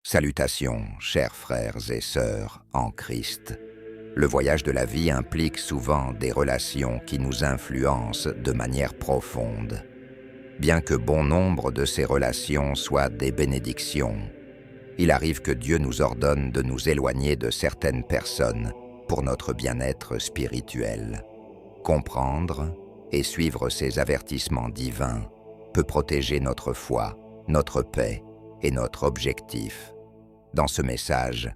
Salutations, chers frères et sœurs en Christ. Le voyage de la vie implique souvent des relations qui nous influencent de manière profonde. Bien que bon nombre de ces relations soient des bénédictions, il arrive que Dieu nous ordonne de nous éloigner de certaines personnes pour notre bien-être spirituel. Comprendre et suivre ces avertissements divins peut protéger notre foi, notre paix et notre objectif. Dans ce message,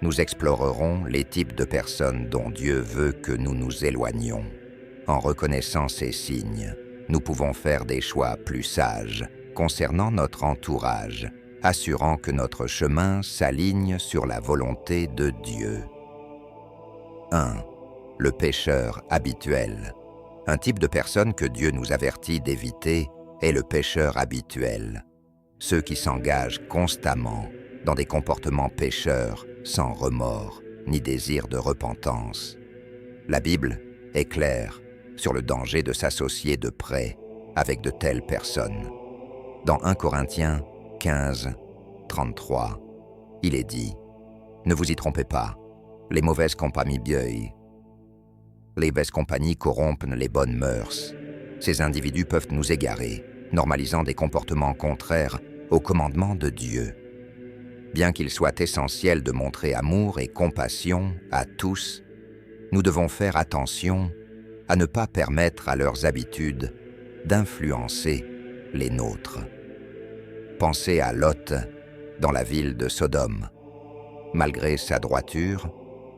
nous explorerons les types de personnes dont Dieu veut que nous nous éloignions. En reconnaissant ces signes, nous pouvons faire des choix plus sages concernant notre entourage, assurant que notre chemin s'aligne sur la volonté de Dieu. 1. Le pécheur habituel. Un type de personne que Dieu nous avertit d'éviter est le pécheur habituel. Ceux qui s'engagent constamment dans des comportements pécheurs sans remords ni désir de repentance. La Bible est claire sur le danger de s'associer de près avec de telles personnes. Dans 1 Corinthiens 15, 33, il est dit « Ne vous y trompez pas, les mauvaises compagnies beuillent. Les mauvaises compagnies corrompent les bonnes mœurs. Ces individus peuvent nous égarer, normalisant des comportements contraires au commandement de Dieu. Bien qu'il soit essentiel de montrer amour et compassion à tous, nous devons faire attention à ne pas permettre à leurs habitudes d'influencer les nôtres. Pensez à Lot dans la ville de Sodome. Malgré sa droiture,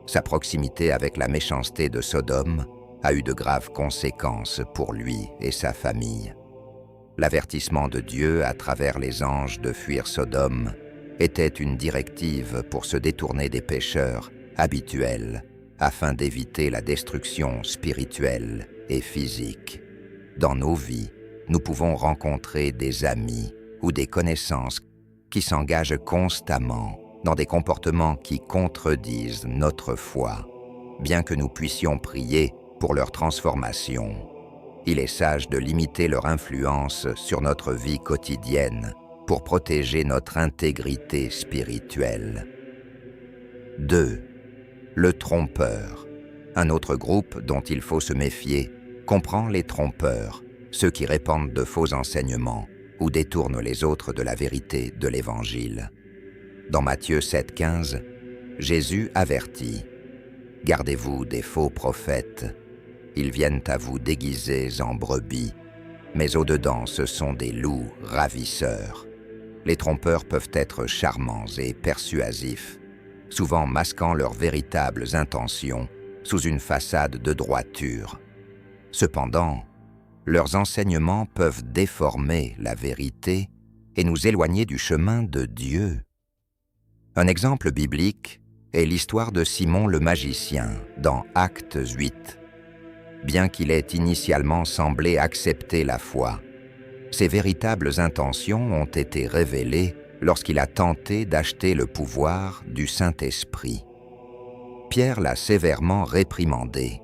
sa proximité avec la méchanceté de Sodome a eu de graves conséquences pour lui et sa famille. L'avertissement de Dieu à travers les anges de fuir Sodome était une directive pour se détourner des pécheurs habituels afin d'éviter la destruction spirituelle et physique. Dans nos vies, nous pouvons rencontrer des amis ou des connaissances qui s'engagent constamment dans des comportements qui contredisent notre foi. Bien que nous puissions prier pour leur transformation, il est sage de limiter leur influence sur notre vie quotidienne pour protéger notre intégrité spirituelle. 2. Le trompeur. Un autre groupe dont il faut se méfier comprend les trompeurs, ceux qui répandent de faux enseignements ou détournent les autres de la vérité de l'Évangile. Dans Matthieu 7,15, Jésus avertit « Gardez-vous des faux prophètes. Ils viennent à vous déguisés en brebis, mais au-dedans ce sont des loups ravisseurs. » Les trompeurs peuvent être charmants et persuasifs, souvent masquant leurs véritables intentions sous une façade de droiture. Cependant, leurs enseignements peuvent déformer la vérité et nous éloigner du chemin de Dieu. Un exemple biblique est l'histoire de Simon le magicien dans Actes 8. Bien qu'il ait initialement semblé accepter la foi, ses véritables intentions ont été révélées lorsqu'il a tenté d'acheter le pouvoir du Saint-Esprit. Pierre l'a sévèrement réprimandé,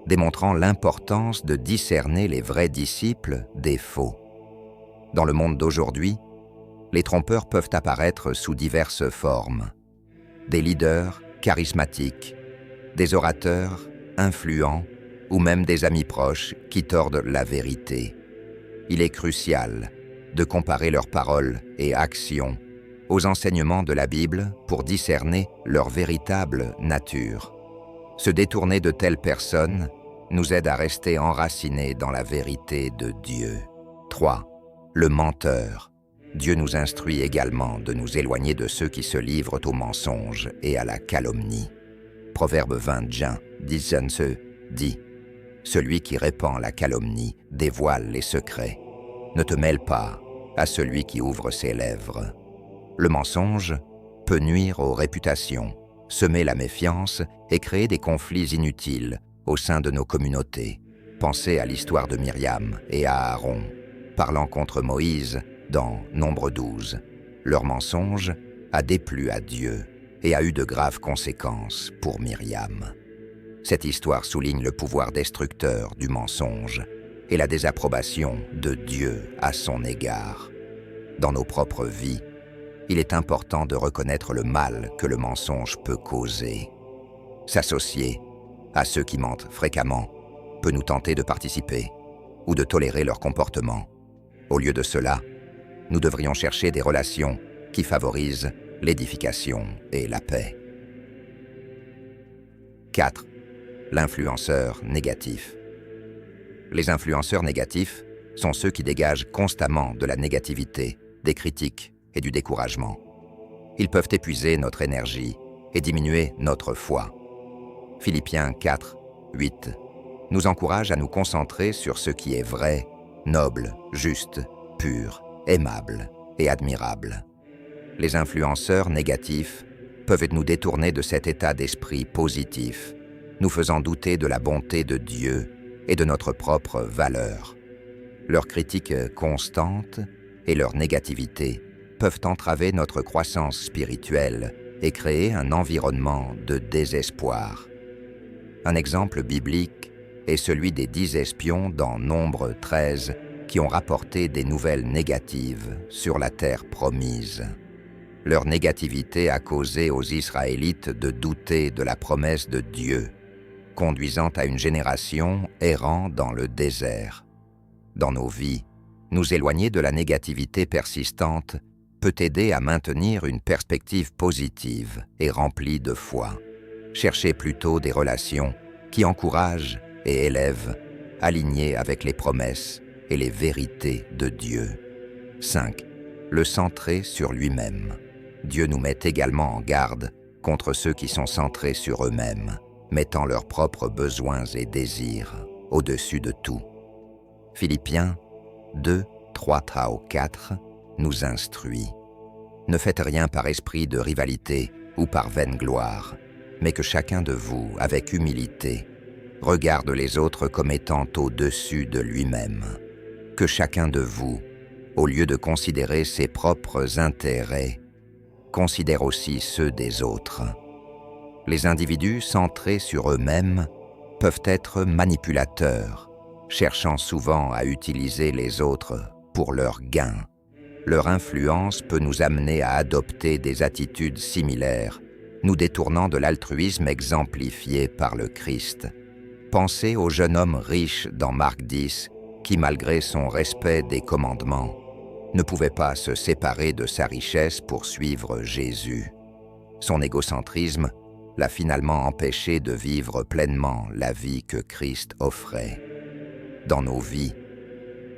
démontrant l'importance de discerner les vrais disciples des faux. Dans le monde d'aujourd'hui, les trompeurs peuvent apparaître sous diverses formes. Des leaders charismatiques, des orateurs influents ou même des amis proches qui tordent la vérité. Il est crucial de comparer leurs paroles et actions aux enseignements de la Bible pour discerner leur véritable nature. Se détourner de telles personnes nous aide à rester enracinés dans la vérité de Dieu. 3. Le menteur. Dieu nous instruit également de nous éloigner de ceux qui se livrent au mensonge et à la calomnie. Proverbe 20, 10 dit « Celui qui répand la calomnie dévoile les secrets. Ne te mêle pas à celui qui ouvre ses lèvres. » Le mensonge peut nuire aux réputations, semer la méfiance et créer des conflits inutiles au sein de nos communautés. Pensez à l'histoire de Myriam et Aaron, parlant contre Moïse dans Nombre 12. Leur mensonge a déplu à Dieu et a eu de graves conséquences pour Myriam. Cette histoire souligne le pouvoir destructeur du mensonge et la désapprobation de Dieu à son égard. Dans nos propres vies, il est important de reconnaître le mal que le mensonge peut causer. S'associer à ceux qui mentent fréquemment peut nous tenter de participer ou de tolérer leur comportement. Au lieu de cela, nous devrions chercher des relations qui favorisent l'édification et la paix. 4. L'influenceur négatif. Les influenceurs négatifs sont ceux qui dégagent constamment de la négativité, des critiques et du découragement. Ils peuvent épuiser notre énergie et diminuer notre foi. Philippiens 4, 8 nous encourage à nous concentrer sur ce qui est vrai, noble, juste, pur, aimable et admirable. Les influenceurs négatifs peuvent nous détourner de cet état d'esprit positif, nous faisant douter de la bonté de Dieu et de notre propre valeur. Leurs critiques constantes et leur négativité peuvent entraver notre croissance spirituelle et créer un environnement de désespoir. Un exemple biblique est celui des 10 espions dans Nombre 13 qui ont rapporté des nouvelles négatives sur la terre promise. Leur négativité a causé aux Israélites de douter de la promesse de Dieu, conduisant à une génération errant dans le désert. Dans nos vies, nous éloigner de la négativité persistante peut aider à maintenir une perspective positive et remplie de foi. Cherchez plutôt des relations qui encouragent et élèvent, alignées avec les promesses et les vérités de Dieu. 5. Le centrer sur lui-même. Dieu nous met également en garde contre ceux qui sont centrés sur eux-mêmes, mettant leurs propres besoins et désirs au-dessus de tout. Philippiens 2, 3-4 nous instruit. Ne faites rien par esprit de rivalité ou par vaine gloire, mais que chacun de vous, avec humilité, regarde les autres comme étant au-dessus de lui-même. Que chacun de vous, au lieu de considérer ses propres intérêts, considère aussi ceux des autres. Les individus centrés sur eux-mêmes peuvent être manipulateurs, cherchant souvent à utiliser les autres pour leur gain. Leur influence peut nous amener à adopter des attitudes similaires, nous détournant de l'altruisme exemplifié par le Christ. Pensez au jeune homme riche dans Marc 10 qui, malgré son respect des commandements, ne pouvait pas se séparer de sa richesse pour suivre Jésus. Son égocentrisme l'a finalement empêché de vivre pleinement la vie que Christ offrait. Dans nos vies,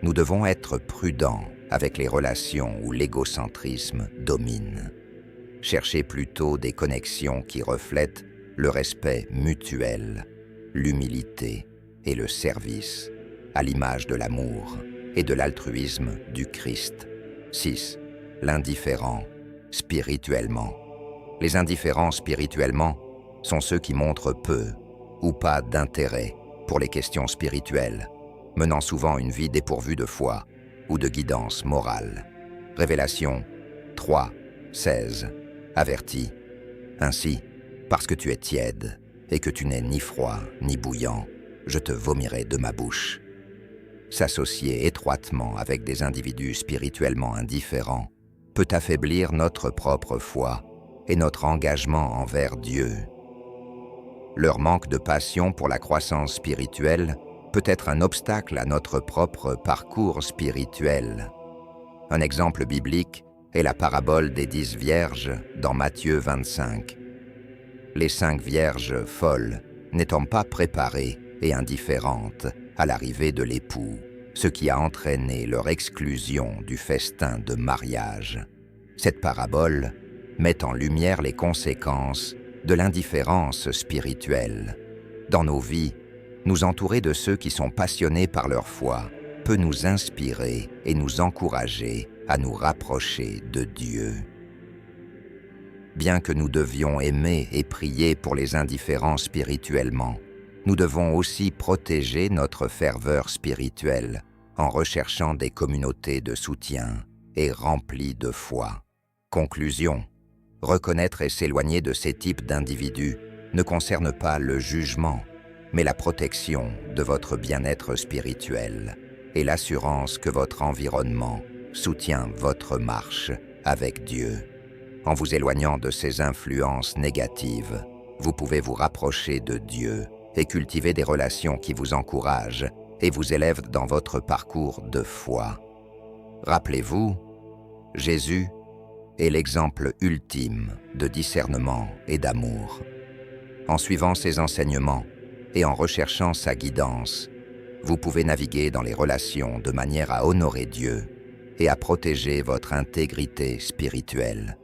nous devons être prudents avec les relations où l'égocentrisme domine. Cherchez plutôt des connexions qui reflètent le respect mutuel, l'humilité et le service, à l'image de l'amour et de l'altruisme du Christ. 6. L'indifférent spirituellement. Les indifférents spirituellement sont ceux qui montrent peu ou pas d'intérêt pour les questions spirituelles, menant souvent une vie dépourvue de foi ou de guidance morale. Révélation 3, 16 avertit. Ainsi, parce que tu es tiède et que tu n'es ni froid ni bouillant, je te vomirai de ma bouche. S'associer étroitement avec des individus spirituellement indifférents peut affaiblir notre propre foi et notre engagement envers Dieu. Leur manque de passion pour la croissance spirituelle peut être un obstacle à notre propre parcours spirituel. Un exemple biblique est la parabole des 10 vierges dans Matthieu 25. Les 5 vierges folles n'étant pas préparées et indifférentes à l'arrivée de l'époux, ce qui a entraîné leur exclusion du festin de mariage. Cette parabole met en lumière les conséquences de l'indifférence spirituelle. Dans nos vies, nous entourer de ceux qui sont passionnés par leur foi peut nous inspirer et nous encourager à nous rapprocher de Dieu. Bien que nous devions aimer et prier pour les indifférents spirituellement, nous devons aussi protéger notre ferveur spirituelle en recherchant des communautés de soutien et remplies de foi. Conclusion: reconnaître et s'éloigner de ces types d'individus ne concerne pas le jugement, mais la protection de votre bien-être spirituel et l'assurance que votre environnement soutient votre marche avec Dieu. En vous éloignant de ces influences négatives, vous pouvez vous rapprocher de Dieu et cultiver des relations qui vous encouragent et vous élèvent dans votre parcours de foi. Rappelez-vous, Jésus est l'exemple ultime de discernement et d'amour. En suivant ses enseignements et en recherchant sa guidance, vous pouvez naviguer dans les relations de manière à honorer Dieu et à protéger votre intégrité spirituelle.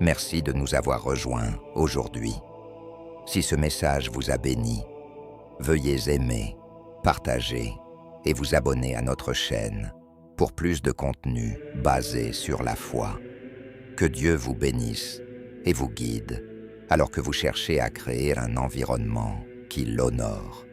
Merci de nous avoir rejoints aujourd'hui. Si ce message vous a béni, veuillez aimer, partager et vous abonner à notre chaîne pour plus de contenu basé sur la foi. Que Dieu vous bénisse et vous guide alors que vous cherchez à créer un environnement qui l'honore.